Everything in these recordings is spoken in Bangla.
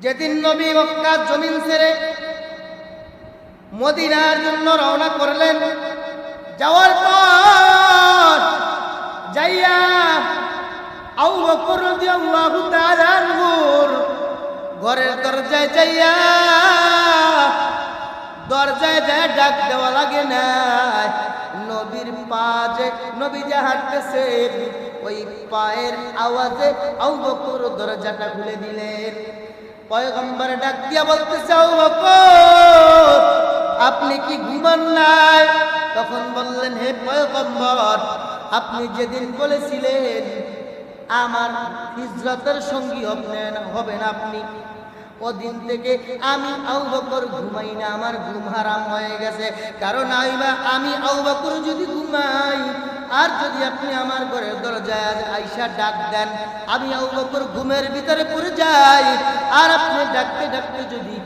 যেদিন নবী মক্কার জমিন ছেড়ে মদিনার জন্য রওনা করলেন, যাওয়ার পর যাইয়া আবু বকর রাদিয়াল্লাহু তাআলা আনহুর ঘরের দরজায় যাইয়া দরজায় যায় ডাক দেওয়া লাগে না। নবীর পা যে নবী যে হাঁটতেছে ওই পায়ের আওয়াজে আবু বকর দরজাটা খুলে দিলেন। পয়গম্বর ডাক দিয়া বলতেছে, আবু বকর আপনি কি ঘুমান নাই? তখন বললেন, হে পয়গম্বর, আপনি যেদিন বলেছিলেন আমার হিজরতের সঙ্গী হবেন আপনি, ওদিন থেকে আমি আবু বকর ঘুমাই না, আমার ঘুম হারাম হয়ে গেছে। কারণ আমি আবু বকর যদি ঘুমাই আর যদি আপনি আমার ঘরের দরজায় আইসা ডাক দেন, আমি আবু বকর ঘুমের ভিতরে পড়ে যাই, আর আপনি ডাকতে ডাকতে যদি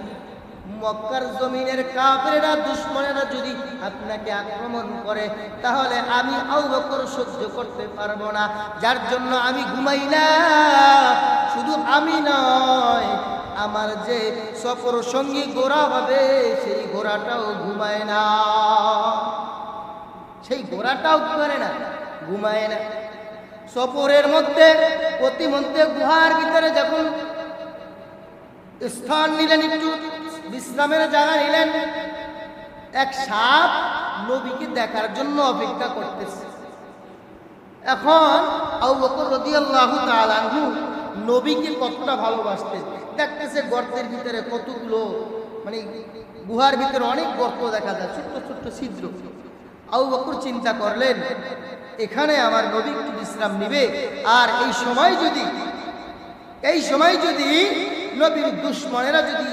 মক্কার জমিনের কাফেররা দুশমনেরা যদি আপনাকে আক্রমণ করে, তাহলে আমি আবু বকর সহ্য করতে পারবো না। যার জন্য আমি ঘুমাই না। শুধু আমি নয়, আমার যে সফর সঙ্গী ঘোড়া হবে সেই ঘোড়াটাও ঘুমায় না, সেই ঘোড়াটাও করে না, ঘুমায় না। সফরের মধ্যে প্রতিমধ্যে গুহার ভিতরে যখন স্থান নিলেন, একটু বিশ্রামের জায়গা নিলেন, এক সাপ নবীকে দেখার জন্য অপেক্ষা করতেছে। এখন আবু বকর রাদিয়াল্লাহু তাআলা আনহু নবীকে কতটা ভালোবাসতেন, দেখতেছে গর্তের ভিতরে কতগুলো, মানে গুহার ভিতরে অনেক গর্ত দেখা যায়, ছোট্ট ছোট্ট ছিদ্র। আবু বকর চিন্তা করলেন, এখানে আমার নবী একটু বিশ্রাম নিবে, আর এই সময় যদি নবীর দুশমনেরা যদি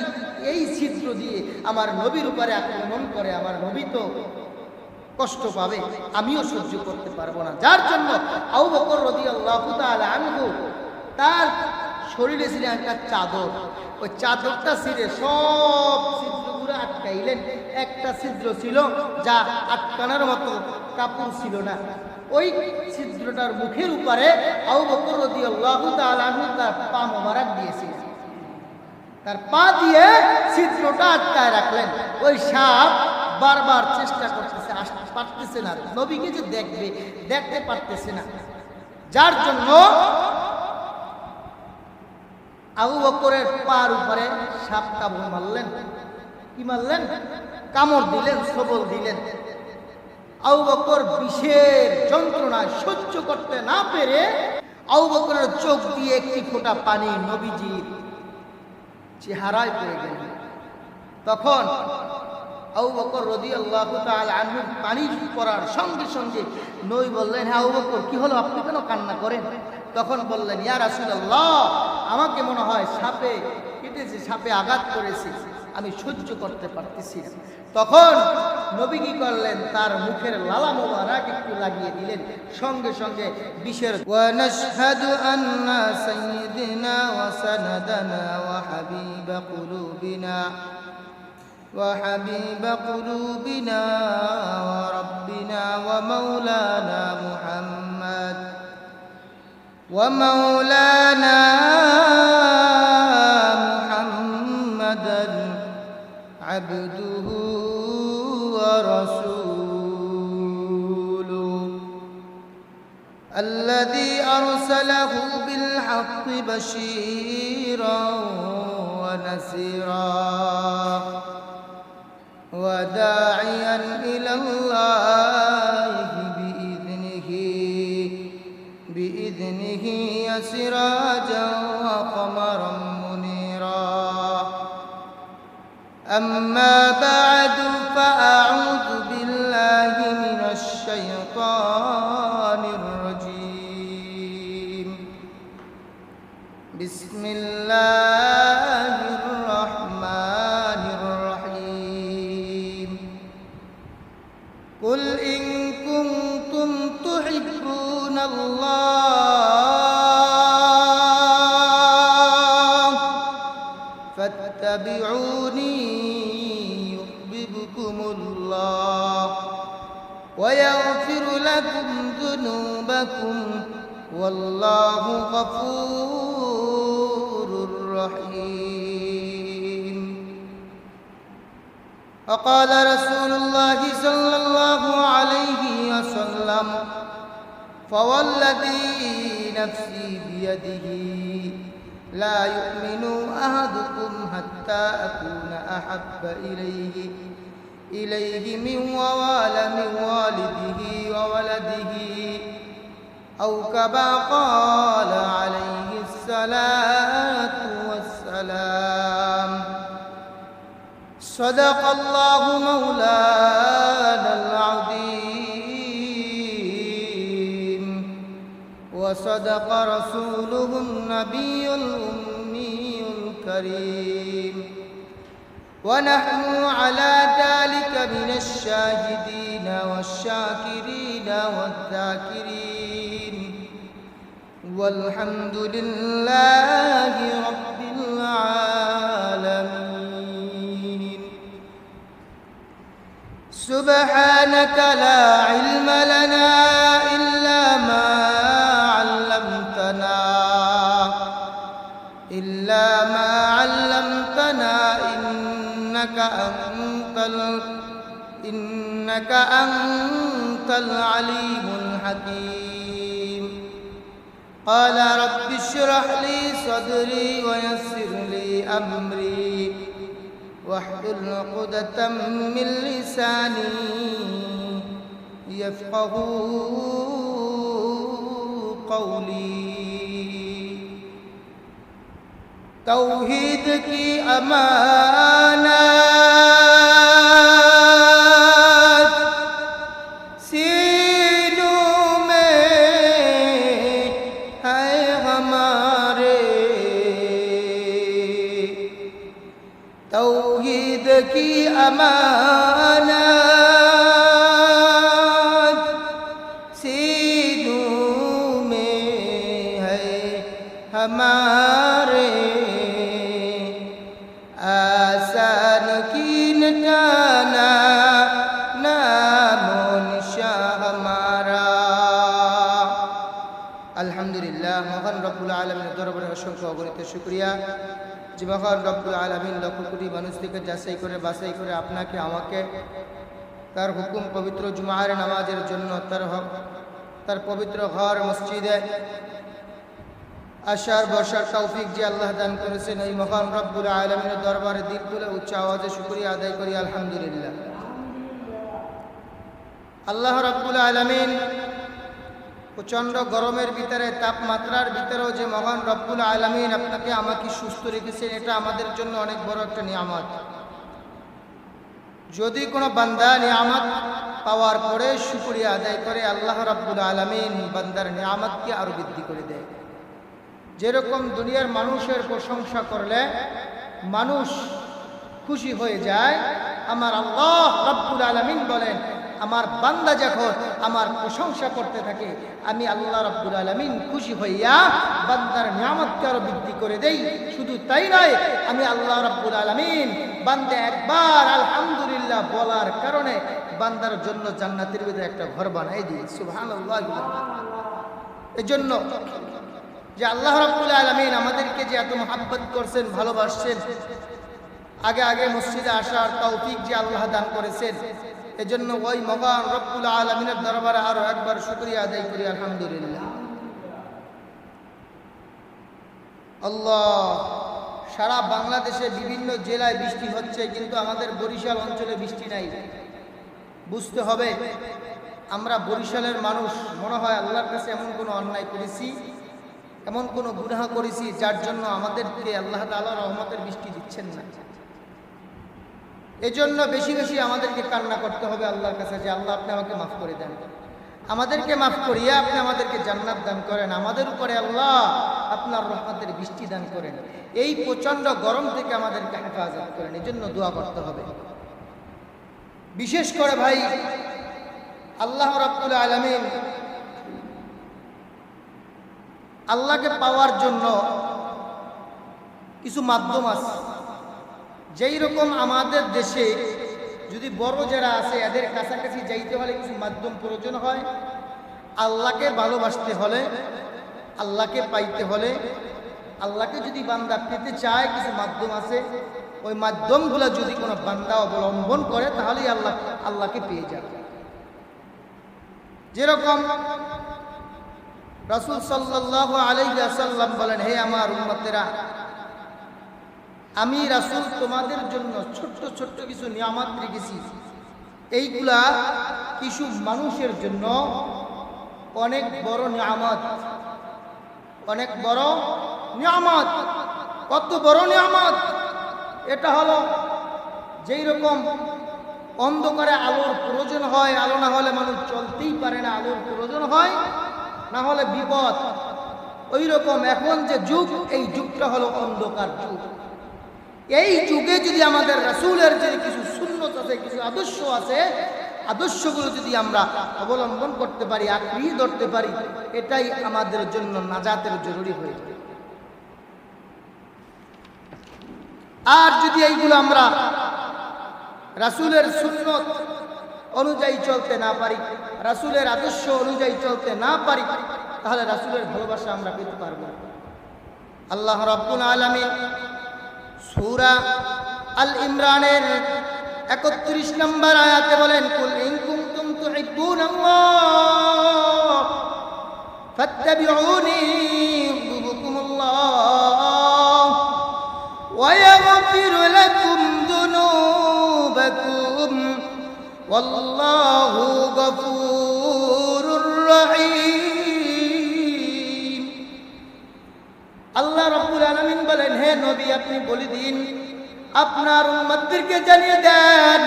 এই ছিদ্র দিয়ে আমার নবীর উপরে আক্রমণ করে, আমার নবী তো কষ্ট পাবে, আমিও সহ্য করতে পারবো না। যার জন্য আবু বকর রাদিয়াল্লাহু তাআলা আনহু তার শরীরে ছিল একটা চাদর, ওই চাদরটা ছিঁড়ে সব ছিদ্রগুলো আটকাইলেন। একটা ছিদ্র ছিল যা আটকানোর মতো কাপড় ছিল না, ওই ছিদ্রটার মুখের উপরে আবু বকর রাদিয়াল্লাহু তাআলা আনহু তার পা মোবারক দিয়েছিলেন। তার পা দিয়ে ছিদ্রটা আটকায় রাখলেন। ওই সাপ বারবার চেষ্টা করতেছে, আসতে পারতেছে না, নবীকে যে দেখতে পারতেছে না। যার জন্য আবু বকরের পার উপরে সাপ কামড় মারলেন। কি মারলেন? কামড় দিলেন, সবল দিলেন। আবু বকর বিষের যন্ত্রণায় সহ্য করতে না পেরে আবু বকরের চোখ দিয়ে একটি ফোঁটা পানি নবীজির চেহারায় পড়ে গেল। তখন আবু বকর রাদিয়াল্লাহু তাআলা আনহু পানি পড়ার সঙ্গে সঙ্গে নবী বললেন, হ্যাঁ আবু বকর কি হলো, আপনি কেন কান্না করেন? তখন বললেন, ইয়া রাসূলুল্লাহ, আমাকে মনে হয় সাপে কেটেছে, সাপে আঘাত করেছে, আমি সহ্য করতে পারতেছি না। তখন নবী কি করলেন, তার মুখের লালা মোবারক একটু লাগিয়ে দিলেন, সঙ্গে সঙ্গে বিষের ওয়া নাশহাদু আন্না সাইয়্যিদিনা ওয়া সানাদানা ওয়া হাবিবা কুলুবিনা وحبيب قلوبنا وربنا ومولانا محمدا عبده ورسوله الذي أرسله بالحق بشيرا ونذيرا وداعيا إلى الله بإذنه سراجا وقمرا منيرا أما بعد فأعوذ بالله من الشيطان الرجيم بسم الله الرحمن الرحيم قل إن كنتم تحبون الله فاتبعوني يحببكم الله ويغفر لكم ذنوبكم والله غفور رحيم وقال رسول الله صلى الله عليه وسلم فوالذي نفسي بيده لا يؤمن أحدكم حتى أكون أحب إليه من والده وولده أو كما قال عليه الصلاة والسلام صدق الله مولانا العظيم وصدق رسوله النبي الأمي الكريم ونحن على ذلك من الشاهدين والشاكرين والذاكرين والحمد لله رب العالمين سبحانك لا علم لنا إلا ما علمتنا إنك أنت العليم الحكيم قال رب اشرح لي صدري ويسر لي أمري واحلل عقدة من لساني يفقهوا قولي توحید کی امانت سینوں میں ہے ہمارے توحید کی امانت سینوں میں ہے ہمارے آسان کی نٹانا نام و نشاں ہمارا আলহামদুলিল্লাহ মহান রব্বুল আলামিনের দরবারে অসংখ্য অগণিত শুকরিয়া যে মহান রব্বুল আলামিন লক্ষ কোটি মানুষ থেকে যাচাই করে বাছাই করে আপনাকে আমাকে তার হুকুম পবিত্র জুমার নামাজের জন্য তার পবিত্র ঘর মসজিদে আশার বসার তৌফিক যে আল্লাহ দান করেছেন এই মহান রব্বুল আলামিনের দরবারে দিল তুলে উচ্চ আওয়াজে শুকরিয়া আদায় করি আলহামদুলিল্লাহ। আল্লাহ রব্বুল আলামিন প্রচণ্ড গরমের ভিতরে তাপমাত্রার ভিতরেও যে মহান রব্বুল আলামিন আপনাকে আমাকে সুস্থ রেখেছেন এটা আমাদের জন্য অনেক বড় একটা নিয়ামত। যদি কোনো বান্দা নিয়ামত পাওয়ার পরে শুকরিয়া আদায় করে আল্লাহ রব্বুল আলামিন বান্দার নিয়ামতকে আরো বৃদ্ধি করে দেয়। যেরকম দুনিয়ার মানুষের প্রশংসা করলে মানুষ খুশি হয়ে যায়, আমার আল্লাহ রব্বুল আলামিন বলেন আমার বান্দা যখন আমার প্রশংসা করতে থাকে আমি আল্লাহ রব্বুল আলামিন খুশি হইয়া বান্দার নিয়ামতকে আরো বৃদ্ধি করে দেই। শুধু তাই নয়, আমি আল্লাহ রব্বুল আলামিন বান্দা একবার আলহামদুলিল্লাহ বলার কারণে বান্দার জন্য জান্নাতের ভিতরে একটা ঘর বানাই দিই। সুবহানাল্লাহ। এজন্য যে আল্লাহ রাব্বুল আলামিন আমাদেরকে যে এত মহব্বত করছেন, ভালোবাসছেন, আগে আগে মসজিদে আসার তৌফিক যে আল্লাহ দান করেছেন, এজন্য ওই মহান রব্বুল আলামিনের দরবারে আরো একবার শুকরিয়া আদায় করি আলহামদুলিল্লাহ। আল্লাহ, সারা বাংলাদেশে বিভিন্ন জেলায় বৃষ্টি হচ্ছে, কিন্তু আমাদের বরিশাল অঞ্চলে বৃষ্টি নাই। বুঝতে হবে আমরা বরিশালের মানুষ মনে হয় আল্লাহর কাছে এমন কোনো অন্যায় করেছি, এমন কোনো গুনাহ করেছি যার জন্য আমাদেরকে আল্লাহ তাআলা রহমতের বৃষ্টি দিচ্ছেন না। এজন্য বেশি বেশি আমাদেরকে কান্না করতে হবে আল্লাহর কাছে যে আল্লাহ আপনি আমাকে মাফ করে দেন, আমাদেরকে মাফ করিয়া আপনি আমাদেরকে জান্নাত দান করেন, আমাদের উপরে আল্লাহ আপনার রহমতের বৃষ্টি দান করেন, এই প্রচণ্ড গরম থেকে আমাদেরকে হেফাজত করেন। এজন্য দোয়া করতে হবে। বিশেষ করে ভাই, আল্লাহ রাব্বুল আলামিন আল্লাহকে পাওয়ার জন্য কিছু মাধ্যম আছে। যেই রকম আমাদের দেশে যদি বড় যারা আছে এদের কাছাকাছি যাইতে হলে কিছু মাধ্যম প্রয়োজন হয়, আল্লাহকে ভালোবাসতে হলে, আল্লাহকে পাইতে হলে, আল্লাহকে যদি বান্দা পেতে চায় কিছু মাধ্যম আছে। ওই মাধ্যমগুলো যদি কোনো বান্দা অবলম্বন করে তাহলেই আল্লাহকে পেয়ে যাবে। যেরকম রাসূল সাল্লাল্লাহু আলাইহি ওয়াসাল্লাম বলেন, হে আমার উম্মতেরা, আমি রাসূল তোমাদের জন্য ছোট্ট ছোট্ট কিছু নিয়ামত রেখেছি, এইগুলা কিছু মানুষের জন্য অনেক বড় নিয়ামত, অনেক বড় নিয়ামত। কত বড় নিয়ামত! এটা হলো যেই রকম অন্ধকারে আলোর প্রয়োজন হয়, আলো না হলে মানুষ চলতেই পারে না, আলোর প্রয়োজন হয়, না হলে বিপদ। ওই রকম এখন যে যুগ, এই যুগটা হলো অন্ধকার যুগ। এই যুগে যদি আমাদের রাসূলের যে কিছু সুন্নত আছে, কিছু আদর্শ আছে, আদর্শগুলো যদি আমরা অবলম্বন করতে পারি, আঁকড়িয়ে ধরতে পারি, এটাই আমাদের জন্য নাজাতের জরুরি হয়ে যায়। আর যদি এইগুলো আমরা রাসূলের সুন্নত অনুযায়ী চলতে না পারি, রাসূলের আদর্শ অনুযায়ী চলতে না পারি, তাহলে রাসূলের ভালোবাসা আমরা পেতে পারবো না। আল্লাহ রাব্বুল আলামিন সূরা আল ইমরানের 31 নম্বর আয়াতে বলেন, কুল ইন কুনতুম তুহিব্বুনাল্লাহ ফাত্তাবিউনি ইউহিব্বুকুমুল্লাহ ওয়া ইয়াগফির লাকুম যুনুবাকুম ওয়াল্লাহু গফুরুর রহিম। আল্লাহ রাব্বুল আলামিন বলেন, হে নবী, আপনি বলে দিন, আপনার উম্মতদেরকে জানিয়ে দেন,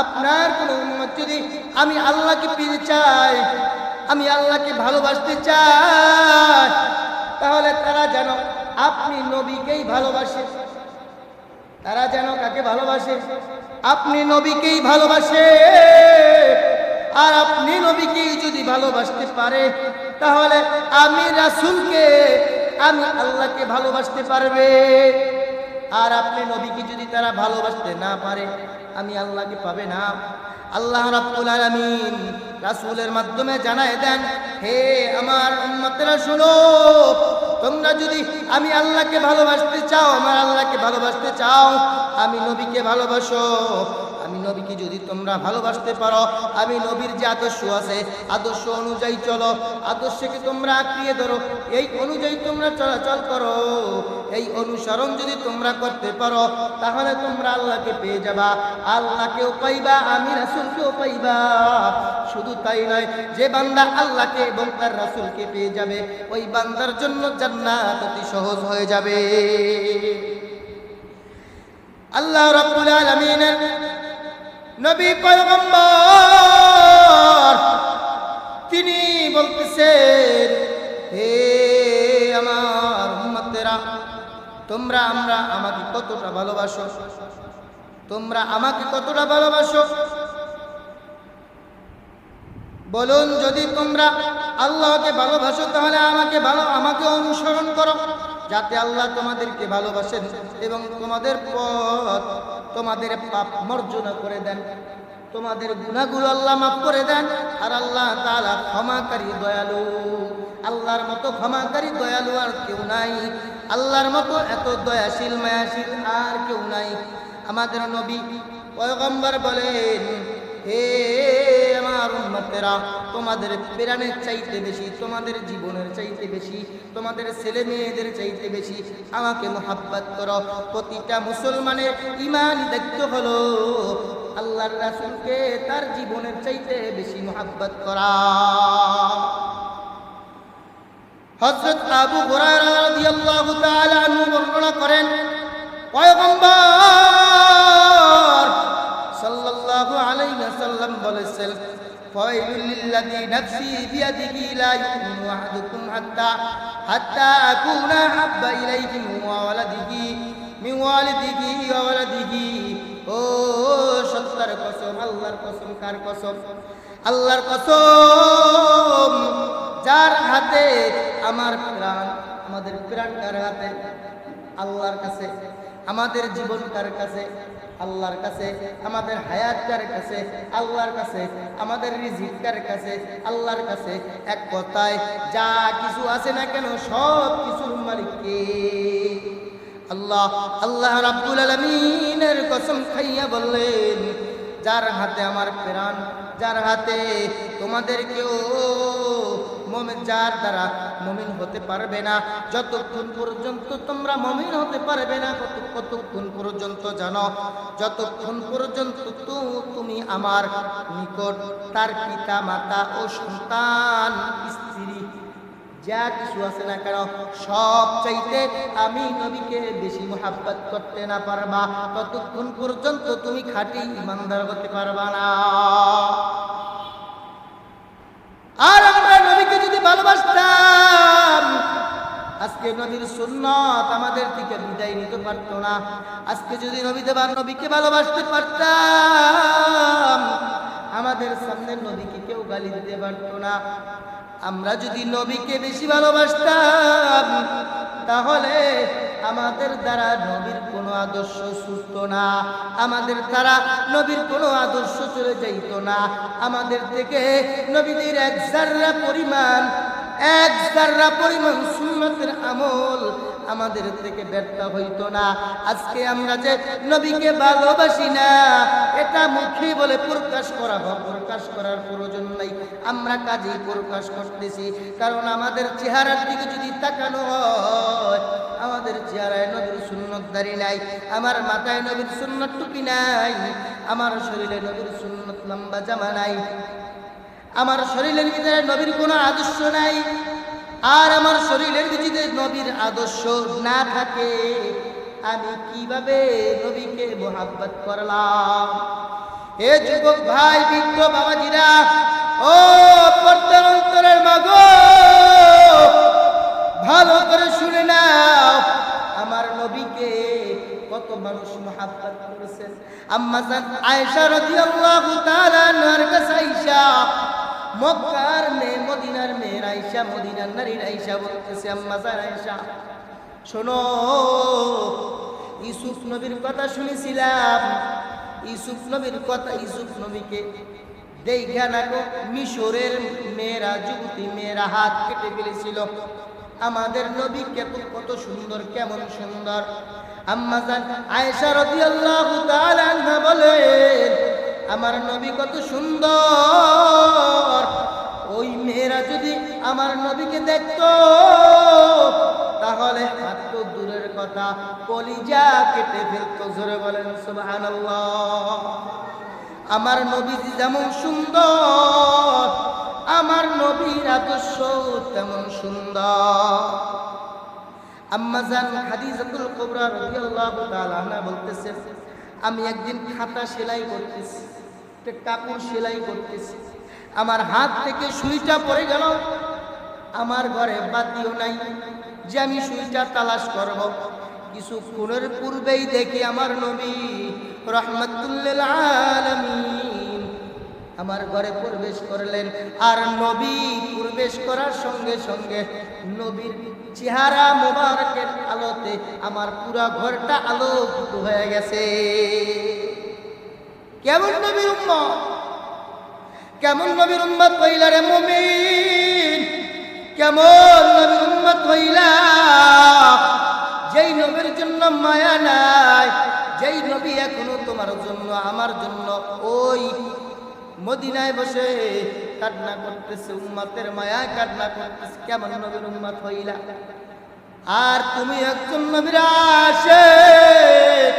আপনার কোন উম্মত যদি আমি আল্লাহকে পেতে চাই, আমি আল্লাহকে ভালোবাসতে চাই, তাহলে তারা যেন আপনি নবীকেই ভালোবাসে। তারা যেন কাকে ভালোবাসে? আপনি নবীকেই ভালোবাসে। আর আপনি নবীকেই যদি ভালোবাসতে পারে, তাহলে আমি রাসূলকে, আমি আল্লাহকে ভালোবাসতে পারবে। আর আপনি নবীকে যদি তারা ভালোবাসতে না পারে, আমি আল্লাহকে পাবে না। আল্লাহ রাব্বুল আলামিন রাসূলের মাধ্যমে জানায় দেন, হে আমার উম্মতেরা শুনো, তোমরা যদি আমি আল্লাহকে ভালোবাসতে চাও, আমার আল্লাহকে ভালোবাসতে চাও, আমি নবীকে ভালোবাসো। আমি নবীকে যদি তোমরা ভালোবাসতে পারো, আমি নবীর যে আদর্শ আছে, আদর্শ অনুযায়ী চলো, আদর্শকে তোমরা আঁকড়িয়ে ধরো, এই অনুযায়ী তোমরা চলাচল করো, এই অনুসরণ যদি তোমরা করতে পারো, তাহলে তোমরা আল্লাহকে পেয়ে যাবা, আল্লাহকেও পাইবা, আমি রাসূলকেও পাইবা। শুধু তাই নয়, যে বান্দা আল্লাহকে এবং তার রাসূলকে পেয়ে যাবে, ওই বান্দার জন্য জান্নাত অতি সহজ হয়ে যাবে। আল্লাহ রাব্বুল আলামিনের নবী পয়গম্বর তিনি বলতেছেন, হে আমার উম্মতেরা, তোমরা আমাকে কতটা ভালোবাসো? তোমরা আমাকে কতটা ভালোবাসো? বলুন, যদি তোমরা আল্লাহকে ভালোবাসো, তাহলে আমাকে অনুসরণ করো, যাতে আল্লাহ তোমাদেরকে ভালোবাসেন এবং তোমাদের পথ, তোমাদের পাপ মার্জনা করে দেন, তোমাদের গুনাহগুলো আল্লাহ মাফ করে দেন। আর আল্লাহ তাআলা ক্ষমাকারী, দয়ালু। আল্লাহর মতো ক্ষমাকারী, দয়ালু আর কেউ নাই। আল্লাহর মতো এত দয়াশীল, মায়াশীল আর কেউ নাই। আমাদের নবী পয়গম্বর বলেন, হে আমার উম্মতেরা, তোমাদের প্রাণের চাইতে বেশি, তোমাদের জীবনের চাইতে বেশি, তোমাদের ছেলে মেয়েদের চাইতে বেশি আমাকে মুহাব্বত করো। প্রতিটা মুসলমানের ঈমানি দায়িত্ব হলো আল্লাহর রাসূলকে তার জীবনের চাইতে বেশি মুহাব্বত করা। হযরত আবু হুরায়রা রাদিয়াল্লাহু তাআলা আনহু বর্ণনা করেন, পয়গম্বর সাল্লাল্লাহু আলাইহি ওয়াসাল্লাম বলেছেন, ফাওয়াইলুল লিল্লাযী নাফসি বিয়াদিহি লা ইউমিনু আহাদুকুম হাত্তা আকুনা হাব্বা ইলাইহি মিন ওয়ালিদিহি ওয়া ওয়ালাদিহি। ও সত্তার কসম, আল্লাহর কসম। কার কসম? আল্লাহর কসম, যার হাতে আমার প্রাণ, আমাদের প্রাণ কার হাতে? আল্লাহর কাছে। আমাদের জীবন কার কাছে? আল্লাহর কাছে। আমাদের হায়াত কার কাছে? আল্লাহর কাছে। আমাদের রিজিক কার কাছে? আল্লাহর কাছে। এক কথায় যা কিছু আছে না কেন, সব কিছুর মালিক কে? আল্লাহ রাব্বুল আলামিনের কসম খাইয়া বললেন, যার হাতে আমার প্রাণ, যার হাতে তোমাদের কেউ মুমিন, যার দ্বারা মুমিন হতে পারবে না, যতক্ষণ পর্যন্ত তোমরা মুমিন হতে পারবে না, কতক্ষণ পর্যন্ত জানো, যতক্ষণ পর্যন্ত তুমি আমার নিকট তার পিতা মাতা ও সন্তান স্ত্রী যা কিছু আছে না কেন সব চাইতে আমি নবীকে বেশি মুহাব্বত করতে না পারবা, ততক্ষণ পর্যন্ত তুমি খাঁটি ইমানদার হতে পারবা না। আর আমরা নবীকে যদি ভালোবাসতাম, আজকে নবীর সুন্নাত আমাদের থেকে বিদায় নিতে পারতো না। আজকে যদি নবীকে ভালোবাসতে পারতাম, আমাদের সামনে নবীকে কেউ গালি দিতে পারতো না। আমরা যদি নবীকে বেশি ভালোবাসতাম, তাহলে আমাদের দ্বারা নবীর কোনো আদর্শ ছুটত না, আমাদের দ্বারা নবীর কোনো আদর্শ চলে যাইত না, আমাদের থেকে নবীদের এক জাররা পরিমাণ সুন্নতের আমল আমাদের থেকে ব্যর্থ হইতো না। আজকে আমরা যে নবীকে ভালোবাসি না, এটা মুখে বলে প্রকাশ করার প্রয়োজন নাই, আমরা কাজেই প্রকাশ করতেছি। কারণ আমাদের চেহারার দিকে যদি তাকানো হয়, আমাদের চেহারায় নবীর সুন্নত দাড়ি নাই, আমার মাথায় নবীর সুন্নত টুপি নাই, আমার শরীরে নবীর সুন্নত লম্বা জামা নাই, আমার শরীরের ভিতরে নবীর কোনো আদর্শ নাই। আর আমার শরীরের ভিতরে নবীর আদর্শ না থাকে, আমি কিভাবে নবীকে মুহাব্বত করলাম? এ যুবক ভাই, বৃদ্ধ বাবাজিরা, ও পর্দার অন্তরের মাগো, ভালো করে শুনে নাও, আমার নবীকে কত মানুষ মুহাব্বত করেছেন। আম্মা জান আয়েশা রাদিয়াল্লাহু তাআলা আনহার কাছে আয়েশা, মক্কার মেয়ে, মদিনার মেয়ে আয়েশা, মদিনার নারী আয়েশা বলতেছে, আম্মা জান আয়েশা শোনো, ইউসুফ নবীর কথা শুনেছিলাম, ইউসুফ নবীর কথা, ইউসুফ নবীকে দেখা নাকো মিশরের মেয়েরা, যুবতী মেয়েরা হাত কেটে ফেলেছিল, আমাদের নবী কত সুন্দর, কেমন সুন্দর। আম্মা জান আয়েশা রাদিয়াল্লাহু তাআলা আনহা বলেন, আমার নবী কত সুন্দর, ওই মেয়েরা যদি আমার নবীকে দেখতো, তাহলে হাত তো দূরের কথা, কলিজা কেটে ফেলতো। জোরে বলেন সুবহানাল্লাহ। আমার নবী যেমন সুন্দর, আমার নবীর আদর্শ তেমন সুন্দর। আম্মা জান খাদিজাতুল কুবরা রাদিয়াল্লাহু তাআলা আনহা বলতেছেন, আমি একদিন খাতা সেলাই করতেছি, একটা কাপড় সেলাই করতেছি, আমার হাত থেকে সুইটা পড়ে গেল, আমার ঘরে বাতিও নাই যে আমি সুইটা তালাশ করব। কিছুক্ষণের পূর্বেই দেখি আমার নবী রাহমাতুল লিল আলামিন আমার ঘরে প্রবেশ করলেন। আর নবী প্রবেশ করার সঙ্গে সঙ্গে নবীর চেহারা মোবারকের আলোতে আমার পুরা ঘরটা আলোকিত হয়ে গেছে। কেমন নবীর উম্মত, কেমন নবীর উম্মত হইলা রে মুমিন, কেমন নবীর উম্মত হইলা, যেই নবীর জন্য মায়া নাই, যেই নবী এখনো তোমার জন্য, আমার জন্য ওই মদিনায় বসে কান্না করতেছে, উম্মতের মায়া কান্না করতেছে। কেমন নবীর উম্মত হইলা? আর তুমি একজন নবীর আশিক,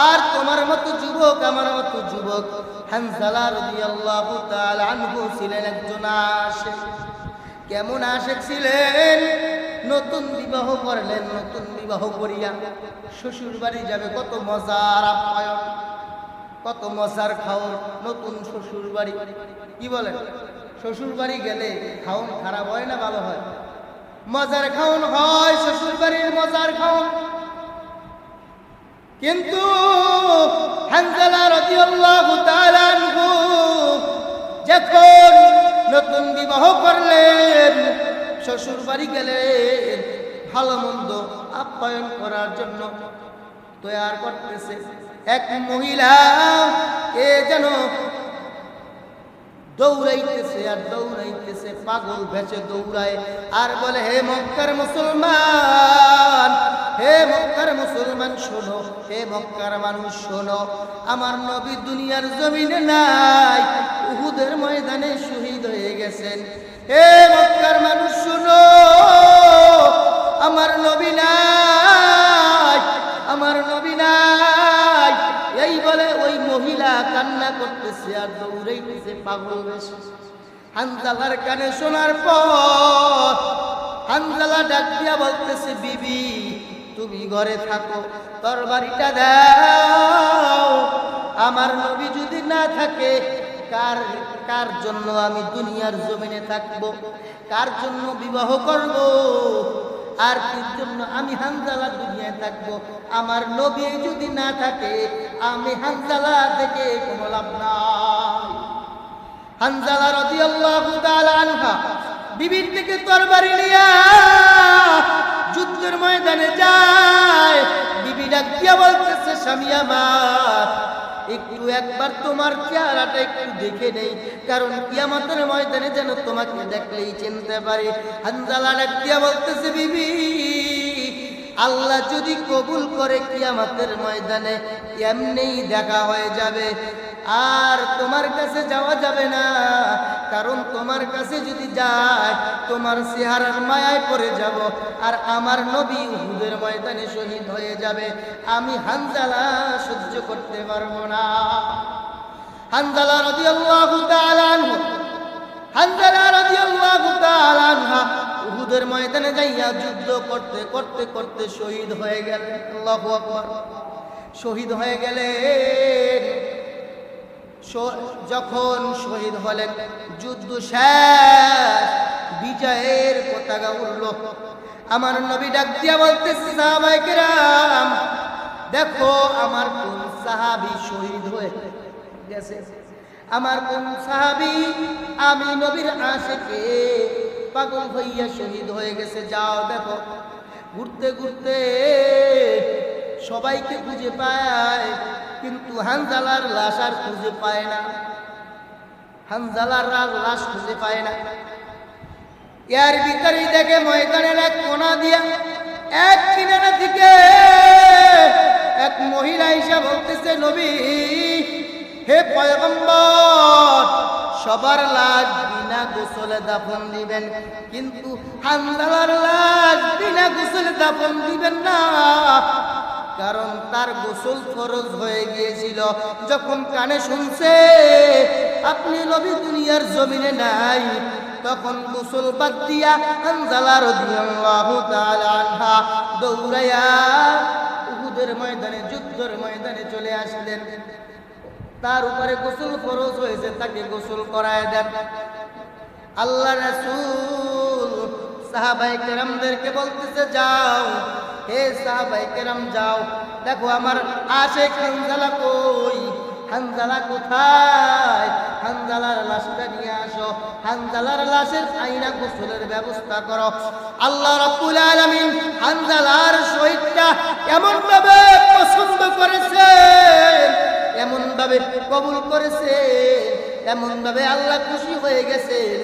আর তোমার মতো যুবক, আমার মতো যুবক হানজালা রাদিয়াল্লাহু তাআলা আনহু ছিলেন একজন আশিক। কেমন আশিক ছিলেন? নতুন বিবাহ করলেন, নতুন বিবাহ করিয়া শ্বশুর বাড়ি যাবে, কত মজার আপ্যায়ন, কত মজার খাওন। নতুন শ্বশুর বাড়ি, কি বলেন, শ্বশুর বাড়ি গেলে খাওন খারাপ হয় না ভালো হয়? মজার খাওন হয়, শ্বশুর বাড়ির মজার খাওন। কিন্তু হানজালা রাদিয়াল্লাহু তাআলা আনহু যখন নতুন বিবাহ করলেন, শ্বশুর বাড়ি গেলেন, ভালো মন্দ আপ্যায়ন করার জন্য তৈয়ার করতেছে। এক মহিলা কে যেন দৌড়াইতেছে আর দৌড়াইতেছে, পাগল ভেসে দৌড়ায় আর বলে, হে মক্কার মুসলমান, হে মক্কার মুসলমান শোনো, হে মক্কার মানুষ শোনো, আমার নবী দুনিয়ার জমিনে নাই, উহুদের ময়দানে শহীদ হয়ে গেছেন। হে মক্কার মানুষ শোনো, আমার নবী নাই, আমার নবী নাই। এই বলে ওই মহিলা কান্না করতেছে আর দৌড়াইতেছে পাগল বেশে। হানজালার কানে শোনার পর হানজালা ডাক দিয়া বলতেছে, বিবি তুমি ঘরে থাকো, তরবারিটা দাও। আমার নবী যদি না থাকে, কার কার জন্য আমি দুনিয়ার জমিনে থাকবো, কার জন্য বিবাহ করব, আর কির জন্য আমি হানজালা দুনিয়ায় থাকবো? আমার নবী যদি না থাকে, আমি হানজালা থেকে কোনো লাভ নাই। হানজালা রাদিয়াল্লাহু তাআলা আনহা বিবির থেকে তরবারি নিয়া যুদ্ধের ময়দানে যায়। বিবি ডাক দিয়া বলতেছে, স্বামী আমার, একটু একবার তোমার চেহারাটা একটু দেখে নেই, কারণ কিয়ামতের ময়দানে যেন তোমাকে দেখলেই চিনতে পারি। হানজালা ডাক দিয়া বলতেছে, বিবি আল্লাহ যদি কবুল করে কিয়ামতের ময়দানে এমনিই দেখা হয়ে যাবে, আর তোমার কাছে যাওয়া যাবে না, কারণ তোমার কাছে যদি যায় তোমার চেহারার মায়ায় পড়ে যাব, আর আমার নবী উহুদের ময়দানে শহীদ হয়ে যাবে। আমি হানজালা সহ্য করতে পারবো না। হানজালা রাদিয়াল্লাহু তাআলা আনহু, হানজালা রাদিয়াল্লাহু তাআলা আনহা উহুদের ময়দানে যাইয়া যুদ্ধ করতে করতে করতে শহীদ হয়ে গেলেন। আল্লাহু আকবার। শহীদ হয়ে গেলেন। যখন শহীদ হলেন, যুদ্ধ শেষ, বিজয়ের পতাকা উড়ল। আমার নবী ডাক দিয়া বলতেছে, সাহাবায়ে কেরাম দেখো আমার কোন সাহাবী শহীদ হয়ে গেছে, আমার কোন সাহাবী আমি নবীর আশিকে পাগল হইয়া শহীদ হয়ে গেছে। যাও দেখো। ঘুরতে ঘুরতে সবাইকে খুঁজে পায়, কিন্তু হানজালার লাশ আর খুঁজে পায় না। হানজালার লাশ খুঁজে পায় না। এর ভিতরেই দেখে ময়দানের এক কোণা দিয়া এক কিনারা থেকে এক মহিলা এসে বলতেছে, নবী হে পয়গম্বর, সবার লাশ বিনা গোসলে দাফন দিবেন, কিন্তু হানজালার লাশ বিনা গোসলে দাফন দিবেন না, কারণ তার গোসল ফরজ হয়ে গিয়েছিল। যখন কানে শুনছে আপনি নবী দুনিয়ার জমিনে নাই, তখন গোসল বাদ দিয়া হানজালা রাদিয়াল্লাহু তাআলা আনহা দৌড়াইয়া উহুদের ময়দানে, যুদ্ধের ময়দানে চলে আসলেন। তার উপরে গোসল ফরজ হয়েছে, তাকে গোসল করায় দেন। আল্লাহ রাসূল সাহাবায়ে কেরামদেরকে বলতেছে, যাও হে সাহাবায়ে কেরাম যাও, দেখো আমার আশিক হানজালা কই, হানজালা কোথায়, হানজালার লাশটা নিয়ে আসো, হানজালার লাশের আইনা গোসলের ব্যবস্থা করো। আল্লাহ রাব্বুল আলামিন হানজালার শহীদটা এমন ভাবে পছন্দ করেছেন, এমন ভাবে কবুল করেছেন, এমন ভাবে আল্লাহ খুশি হয়ে গেছেন।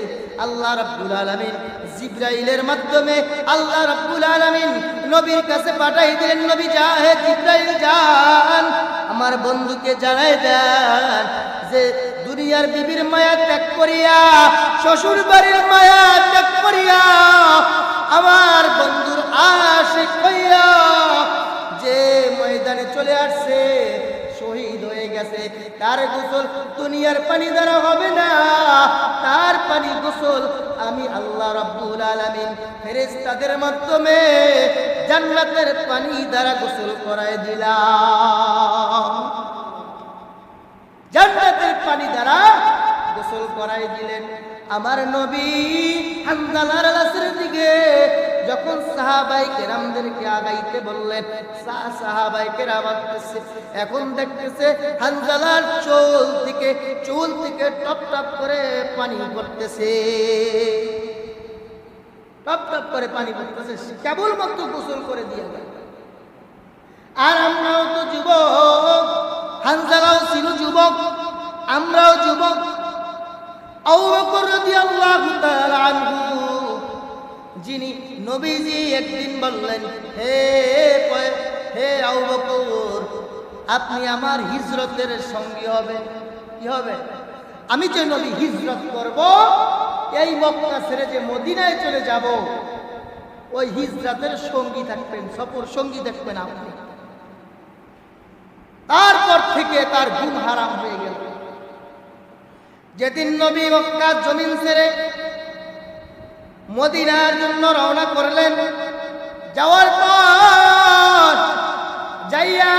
আল্লাহ রাব্বুল আলামিন জিবরাইলের মাধ্যমে আল্লাহ রাব্বুল আলামিন নবীর কাছে পাঠাই দিলেন, নবী যা, হে জিবরাইল যান, আমার বন্ধুকে জানাই দেন যে দুনিয়ার বিবির মায়া ত্যাগ করিয়া, শ্বশুর বাড়ির মায়া ত্যাগ করিয়া, আমার বন্ধুর আশিক হইয়া যে ময়দানে চলে আসছে, শহীদ হয়ে গেছে, তার গোসল দুনিয়ার পানি দ্বারা হবে না, তার পানি গোসল আমি আল্লাহ রাব্বুল আলামিন ফেরেশতাদের মাধ্যমে জান্নাতের পানি দ্বারা গোসল করায় দিলাম। জান্নাতের পানি দ্বারা গোসল করাই দিলেন। আমার নবী হানজালার লাশের দিকে যখন সাহাবায়ে কেরামদেরকে আগাইতে বললেন, সাহাবায়ে কেরাম আসতেছে, এখন দেখতেছে হানজালার চুল থেকে টপ টপ করে পানি পড়তেছে, টপ টপ করে পানি পড়তেছে, কেবলমাত্র গোসল করে দিয়ে গেল। আর আমরাও তো যুবক, হানজালাও ছিল যুবক, আমরাও যুবক। আবু বকর রাদিয়াল্লাহু তাআলা আনহু যিনি নবীজি একদিন বললেন, হে আবু বকর, আপনি আমার হিজরতের সঙ্গী হবেন। কি হবে? আমি যে নবী হিজরত করব, এই মক্কা ছেড়ে যে মদিনায় চলে যাব, ওই হিজরতের সঙ্গী থাকবেন, সফর সঙ্গী দেখবেন আপনি। তারপর থেকে তার ঘুম হারাম হয়ে গেল। যেদিন নবী মক্কার জমিন ছেড়ে মদিনার জন্য রওনা করলেন, যাওয়ার পর যাইয়া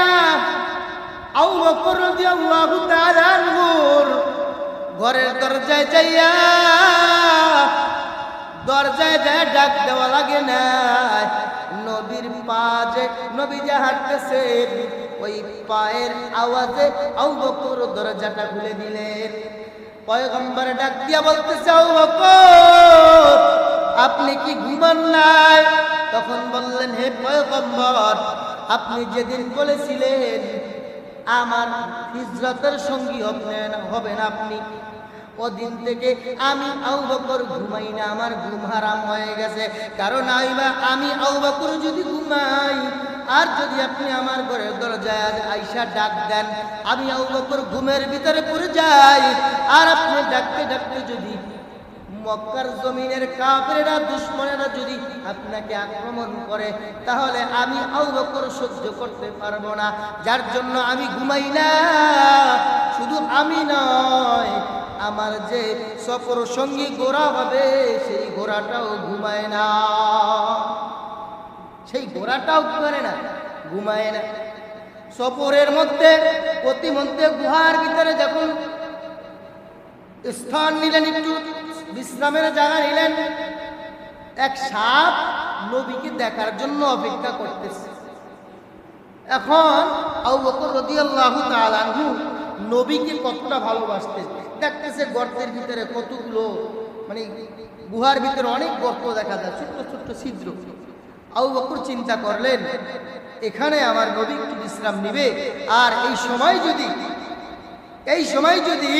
আবু বকর রাদিয়াল্লাহু তাআলা আনহুর ঘরের দরজায় যাইয়া ডাক দেওয়া লাগে না। নবীর পা যে নবী যে হাঁটতেছেন, ওই পায়ের আওয়াজে আবু বকর দরজাটা খুলে দিলেন। পয়গম্বর ডাক দিয়া বলতেছে, আবু বকর, আপনি কি ঘুমান নাই? তখন বললেন, হে পয়গম্বর, আপনি যেদিন বলেছিলেন আমার হিজরতের সঙ্গী হবেন আপনি, ওদিন থেকে আমি আবু বকর ঘুমাই না, আমার ঘুম হারাম হয়ে গেছে। কারণ আমি আবু বকর যদি ঘুমাই, আর যদি আপনি আমার ঘরের দরজায় আইসা ডাক দেন, আমি আবু বকর ঘুমের ভিতরে পড়ে যাই, আর আপনি ডাকতে ডাকতে যদি মক্কার জমিনের কাফেররা, দুশমনেরা যদি আপনাকে আক্রমণ করে, তাহলে আমি আবু বকর সহ্য করতে পারবো না। যার জন্য আমি ঘুমাই না। শুধু আমি নয়, আমার যে সফর সঙ্গী ঘোড়া হবে, সেই ঘোড়াটাও ঘুমায় না, সেই ঘোড়াটাও করে না, ঘুমায় না। সফরের মধ্যে প্রতিমধ্যে গুহার ভিতরে যখন স্থান নিলেন, একটু বিশ্রামের জায়গা নিলেন, এক সাপ নবীকে দেখার জন্য অপেক্ষা করতেছে। এখন আবু বকর রাদিয়াল্লাহু তাআলা আনহু নবীকে কতটা ভালোবাসতেন, দেখতেছে গর্তের ভিতরে কতগুলো, মানে গুহার ভিতরে অনেক গর্ত দেখা যায়, ছোট্ট ছোট্ট ছিদ্র। আবু বকর চিন্তা করলেন, এখানে আমার নবী একটু বিশ্রাম নিবে, আর এই সময় যদি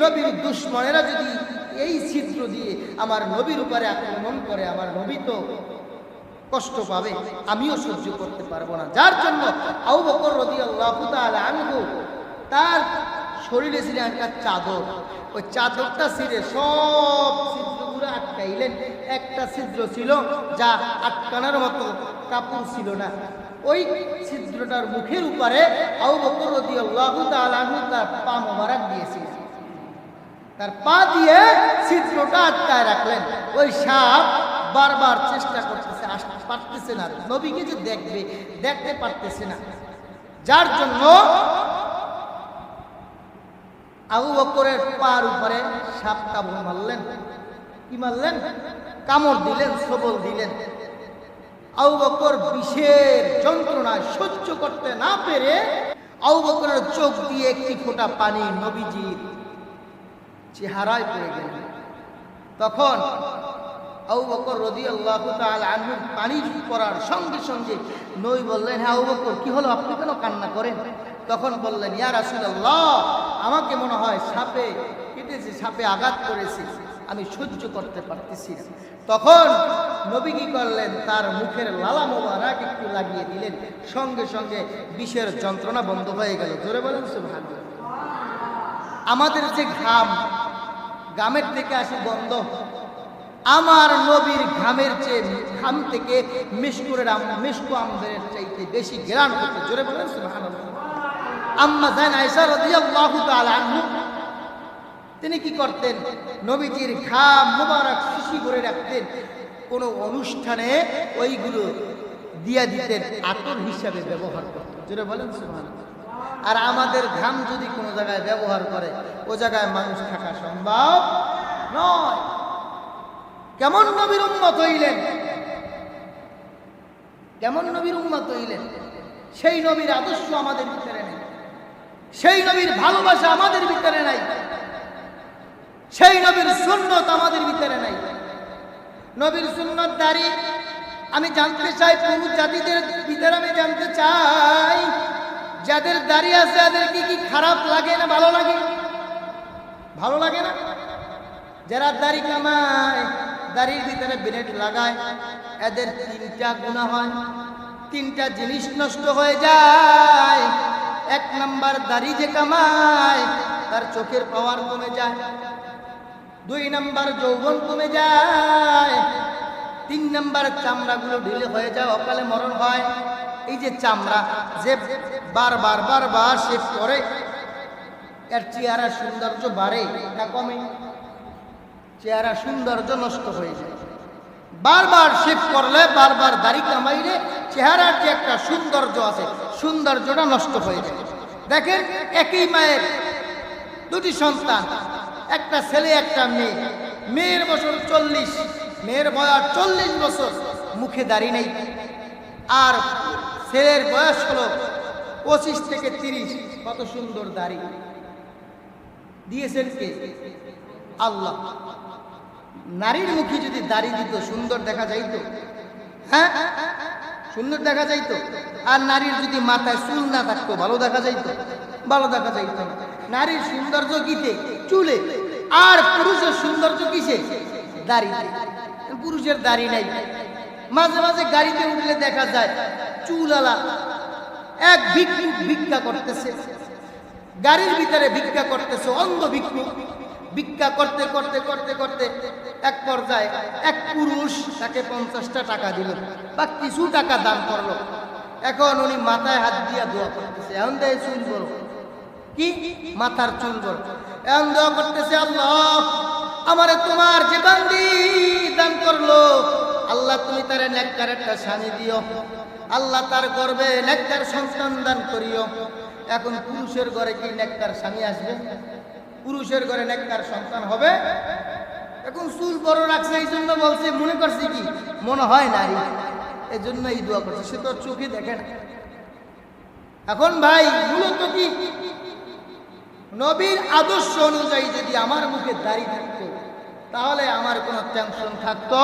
নবীর দুশমনেরা যদি এই ছিদ্র দিয়ে আমার নবীর উপরে আক্রমণ করে, আমার নবী তো কষ্ট পাবে, আমিও সহ্য করতে পারবো না। যার জন্য আবু বকর রাদিয়াল্লাহু তাআলা আনহু তার শরীরে ছিল একটা চাদর, ওই চাদরটা ছিঁড়ে সব ছিদ্রগুলো আটকাইলেন। একটা ছিদ্র ছিল যা আটকানোর মতো কাপড় ছিল না, ওই ছিদ্রটার মুখের উপরে আবু বকর রাদিয়াল্লাহু তাআলা আনহু তার পা মোবারক দিয়েছিলেন। তার পা দিয়ে ছিদ্রটা আটকায় রাখলেন। ওই সাপ বারবার চেষ্টা করতেছে, আসতে পারতেছে না, নবীকে যে দেখতে পারতেছে না। যার জন্য আবু বকরের পার উপরে সাপ কামড় মারলেন। কি মারলেন? কামড় দিলেন, সবল দিলেন। আবু বকর বিষের যন্ত্রণায় সহ্য করতে না পেরে আবু বকরের চোখ দিয়ে একটি ফোঁটা পানি নবীজির চেহারায় পড়ে গেল। তখন আবু বকর রাদিয়াল্লাহু তাআলা আনহু পানি পড়ার সঙ্গে সঙ্গে নবী বললেন, হ্যাঁ আবু বকর, কি হলো, আপনি কেন কান্না করেন? তখন বললেন, ইয়া রাসূলুল্লাহ, আমাকে মনে হয় সাপে কেটেছে, সাপে আঘাত করেছে, আমি সহ্য করতে পারতেছি না। তখন নবী কি করলেন? তার মুখের লালা মোবারক একটু লাগিয়ে দিলেন, সঙ্গে সঙ্গে বিষের যন্ত্রণা বন্ধ হয়ে গেল। জোরে বলেন সুবহানাল্লাহ। আমাদের যে ঘামের থেকে আসে গন্ধ, আমার নবীর ঘামের চেয়ে, ঘাম থেকে মিশকু আমদের চাইতে বেশি ঘ্রাণ হতো। জোরে বলেন সুবহানাল্লাহ। আম্মা জান আয়েশা রাদিয়াল্লাহু তাআলা আনহা তিনি কি করতেন? নবীজির ঘাম মোবারক শিশি করে রাখতেন, কোনো অনুষ্ঠানে ওইগুলো দিয়া দিতেন, আতর হিসাবে ব্যবহার করতেন। জোরে বলেন সুবহানাল্লাহ। আর আমাদের ঘাম যদি কোনো জায়গায় ব্যবহার করে, ও জায়গায় মানুষ থাকা সম্ভব নয়। কেমন নবীর উম্মত হইলেন, কেমন নবীর উম্মত হইলেন! সেই নবীর আদর্শ আমাদের ভিতরে নেই, সেই নবীর ভালোবাসা আমাদের ভিতরে নাই, সেই নবীর সুন্নত আমাদের ভিতরে নাই। নবীর সুন্নত দাঁড়ি আমি জানতে চাই, পুরুষ জাতিদের ভিতরে আমি জানতে চাই, যাদের দাড়ি আছে তাদের কি খারাপ লাগে না ভালো লাগে? ভালো লাগে না? যারা দাড়ি কামায় দাড়ির ভিতরে ব্লেড লাগায়, এদের তিনটা গুনাহ হয়, তিনটা জিনিস নষ্ট হয়ে যায়। এক নাম্বার, দাড়ি যে কামায় তার চোখের পাওয়ার কমে যায়। দুই নাম্বার, যৌবন কমে যায়। তিন নাম্বার, চামড়াগুলো ঢিলে হয়ে যায়, অকালে মরণ হয়। এই যে চামড়া যে বারবার বারবার শেভ করে, এর চেহারা সৌন্দর্য বাড়ে না কমে? চেহারা সৌন্দর্য নষ্ট হয়ে যায়। বারবার শেভ করলে, বারবার দাড়ি কামাইলে চেহারার যে একটা সৌন্দর্য আছে, সৌন্দর্যটা নষ্ট হয়ে যায়। দেখেন, একই মায়ের দুটি সন্তান, একটা ছেলে একটা মেয়ে। মেয়ের বছর 40, মেয়ের বয়স 40 বছর, মুখে দাড়ি নেই। আর ছেলের বয়স হলো 25 থেকে 30। কত সুন্দর দাড়ি দিয়েছেন কে? আল্লাহ। নারীর মুখে যদি দাড়ি দিত সুন্দর দেখা যাইতো? হ্যাঁ, সুন্দর দেখা যাইতো। আর নারীর যদি মাথায় চুল না থাকতো ভালো দেখা যাইতো? ভালো দেখা যাইতো। নারীর সৌন্দর্য কিতে? চুলে। আর পুরুষের সৌন্দর্য কিসে? দাড়িতে। পুরুষের দাড়ি নাই। মাঝে মাঝে গাড়িতে উঠলে দেখা যায় চুলালা এক ভিক্ষুক ভিক্ষা করতেছে, গাড়ির ভিতরে ভিক্ষা করতেছে, অন্ধ ভিক্ষুক। ভিক্ষা করতে করতে করতে করতে এক পর্যায়ে এক পুরুষ তাকে 50টা টাকা দিল বা কিছু টাকা দান করলো। এখন উনি মাথায় হাত দিয়া দোয়া করতেছে, এখন দেয় চুল বড়, কি মাথার চুল বড়। এখন দোয়া করতেছে, আল্লাহ আমারে তোমার যে বান্দি দান করলো, আল্লাহ তুমি তার নেককার একটা স্বামী দিও, আল্লাহ তার গর্ভে নেককার সন্তান দান করিও। এখন পুরুষের ঘরে কি নেককার স্বামী আসবে? পুরুষের ঘরে নেককার সন্তান হবে? এখন চুল বড় রাখছে, এই জন্য বলছে, মনে করছে কি মনে হয় নারী, এই জন্য এই দোয়া করছে। সে তো চোখে দেখে না। এখন ভাই মূলত কি, নবীর আদর্শ অনুযায়ী যদি আমার মুখে দাড়ি থাকতো তাহলে আমার কোনো টেনশন থাকতো?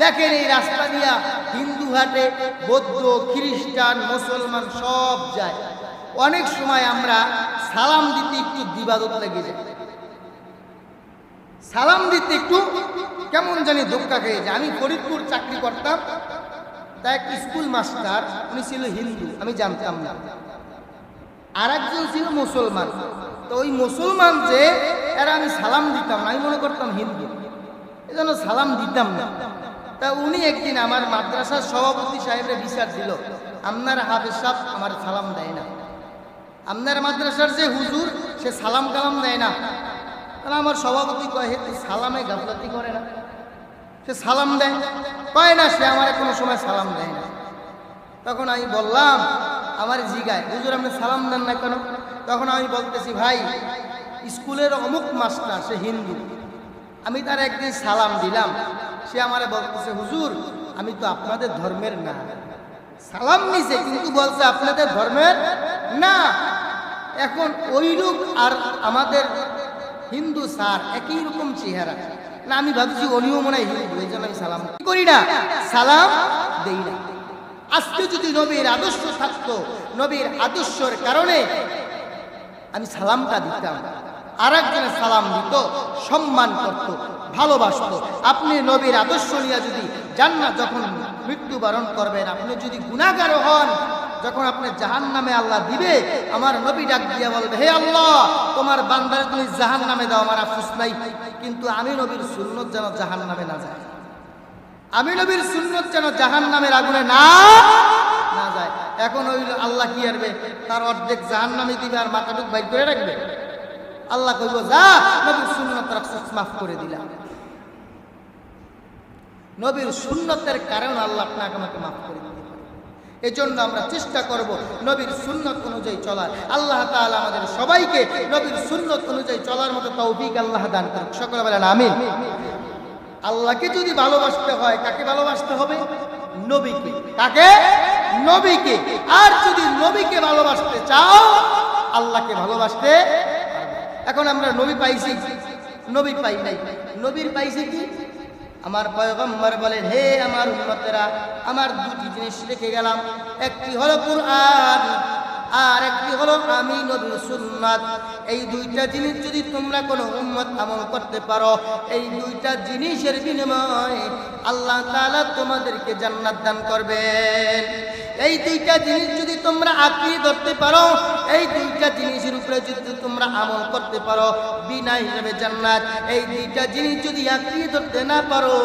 দেখেন, এই রাস্তা দিয়া হিন্দু হাটে বৌদ্ধ, খ্রিস্টান, মুসলমান সব যায়। অনেক সময় আমরা সালাম দিতে একটু দ্বিধাদ্বন্দ্ব লেগে যায়। সালাম দিতে একটু কেমন জানি ধোক্কা খেয়ে যায়। আমি ফরিদপুর চাকরি করতাম, তা এক স্কুল মাস্টার, উনি ছিল হিন্দু, আমি জানতাম না। আর একজন ছিল মুসলমান। তো ওই মুসলমান যে এরা, আমি সালাম দিতাম না, আমি মনে করতাম হিন্দু, এই জন্য সালাম দিতাম না। তা উনি একদিন আমার মাদ্রাসার সভাপতি সাহেবের বিচার দিল, আপনার হাফেজ সাহেব আমার সালাম দেয় না, আপনার মাদ্রাসার যে হুজুর সে সালাম কালাম দেয় না। তাহলে আমার সভাপতি কয়, হে তুই সালামে গাফলাতি করে না? সে সালাম দেয়? কয় না, সে আমার কোনো সময় সালাম দেয় না। তখন আমি বললাম, আমার জিগায়, হুজুর আপনি সালাম দেন না কেন? তখন আমি বলতেছি, ভাই স্কুলের অমুক মাস্টার, সে হিন্দু, আমি তার একদিন সালাম দিলাম, সে আমারে বলতেছে, হুজুর আমি তো আপনাদের ধর্মের না। সালাম নিছে কিন্তু বলছে আপনাদের ধর্মের না। এখন ওই লোক আর আমাদের হিন্দু স্যার একই রকম চেহারা না, আমি ভাবছি উনিও মনে হয় হিন্দু, এই জন্য আমি সালাম করি না, সালাম দেই না। আজকে যদি নবীর আদর্শ থাকতো, নবীর আদর্শের কারণে আমি সালামটা দিতাম, আর একজনের সালাম দিত, সম্মান করত, ভালোবাসত। আপনি নবীর আদর্শ নিয়ে যদি জান্নাত যখন মৃত্যুবরণ করবেন, আপনি যদি গুনাহগার হন, যখন আপনি জাহান্নামে আল্লাহ দিবে, আমার নবী ডাক দিয়া বলবে, হে আল্লাহ তোমার বান্দারে তুমি জাহান্নামে দাও, আমার আফসোস নাই, কিন্তু আমি নবীর সুন্নত যেন জাহান্নামে না যায়, আমি নবীর সুন্নত যেন জাহান্নামের আগুনে না যায়। এখন ওই আল্লাহ কি করবে, তার অর্ধেক জাহান্নামে দিবে আর মাথাটুক বাইর করে রাখবে। আল্লাহ কইব, যা নবীর সুন্নত রাখছিস, মাফ করে দিলাম। নবীর সুন্নতের কারণে আল্লাহ আপনাকে আমাকে মাফ করে দিবে। এই জন্য আমরা চেষ্টা করব নবীর সুন্নত অনুযায়ী চলার। আল্লাহ তাআলা আমাদের সবাইকে নবীর সুন্নত অনুযায়ী চলার মতো তৌফিক আল্লাহ দান করুন। সকলে বলেন আমিন। আল্লাহকে যদি ভালোবাসতে হয়, কাকে ভালোবাসতে হবে? নবীকে। কাকে? নবীকে। আর যদি নবীকে ভালোবাসতে চাও, আল্লাহকে ভালোবাসতে। এখন আমরা নবী পাইছি, নবী পাই নাই। নবীর পাইছি কি? আমার পয়গম্বর বলেন, হে আমার উম্মতেরা, আমার দুটি জিনিস রেখে গেলাম, একটি হলো কুরআন আর একটি হলো আমি নবীর সুন্নাত। এই দুইটা জিনিস যদি তোমরা কোনো উম্মত আমল করতে পারো, এই দুইটা জিনিসের বিনিময়ে আল্লাহ তাআলা তোমাদেরকে জান্নাত দান করবেন। এই দুইটা জিনিস যদি তোমরা আঁকড়ে ধরতে পারো, এই দুইটা জিনিসের উপরে যদি তোমরা আমল করতে পারো, বিনা হিসাবে জান্নাত। এই দুইটা জিনিস যদি আঁকড়ে ধরতে না পারো,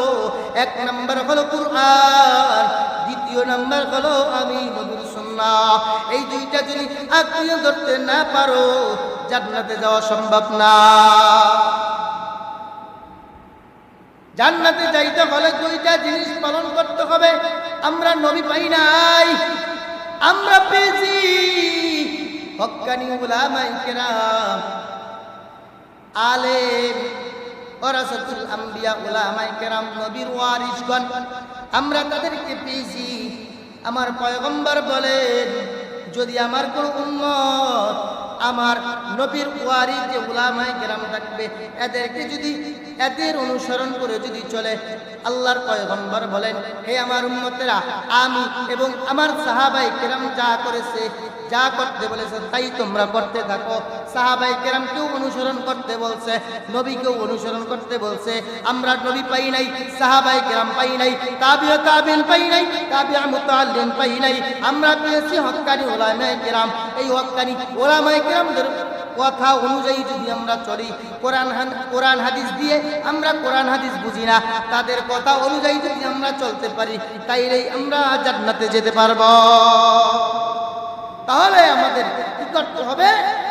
এক নাম্বার হলো কুরআন, দ্বিতীয় নাম্বার হলো আমি নবীর সুন্নাহ। এই দুইটা জিনিস আঁকড়ে ধরতে না পারো, জান্নাতে যাওয়া সম্ভব না। জান্নাতে যাইতে হলে দুইটা জিনিস পালন করতে হবে। আমরা নবী পাই নাই, আমরা পেয়েছি হক্কানি উলামায়ে কেরাম, আলেম ওয়ারাসাতুল আম্বিয়া, উলামায়ে কেরাম, নবীর ওয়ারিসগণ, আমরা তাদেরকে পেয়েছি। আমার পয়গম্বর বলেন, যদি আমার কোন উম্মত আমার নবীর ওয়ারিস যে উলামায়ে কেরাম থাকবে, এদেরকে যদি এদের অনুসরণ করে যদি চলে, আল্লাহর পয়গম্বর বলেন, হে আমার উম্মতেরা, আমি এবং আমার সাহাবায়ে কেরাম যা করেছে, যা করতে বলেছে তাই তোমরা করতে থাকো। সাহাবায়ে কেরামকেও অনুসরণ করতে বলছে, নবীকেও অনুসরণ করতে বলছে। আমরা নবী পাই নাই, সাহাবায়ে কেরাম পাই নাই, তাবিউ তাবিন পাই নাই, তাবিউ মুতাআল্লিম পাই নাই, আমরা পেয়েছি হক্কানি উলামায়ে কেরাম। এই হক্কানি উলামায়ে কেরামদের কথা অনুযায়ী যদি আমরা চলি, কোরআন হাদিস দিয়ে আমরা কোরআন হাদিস বুঝি না, তাদের কথা অনুযায়ী যদি আমরা চলতে পারি, তাইলেই আমরা জান্নাতে যেতে পারবো। তাহলে আমাদের কি করতে হবে?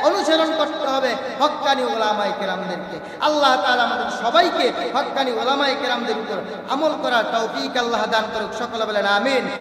অনুসরণ করতে হবে হক্কানি উলামায়ে কেরামদেরকে। আল্লাহ তাআলা আমাদের সবাইকে হক্কানি উলামায়ে কেরামদের উপর আমল করার তৌফিক আল্লাহ দান করুক। সকলে বলেন আমিন।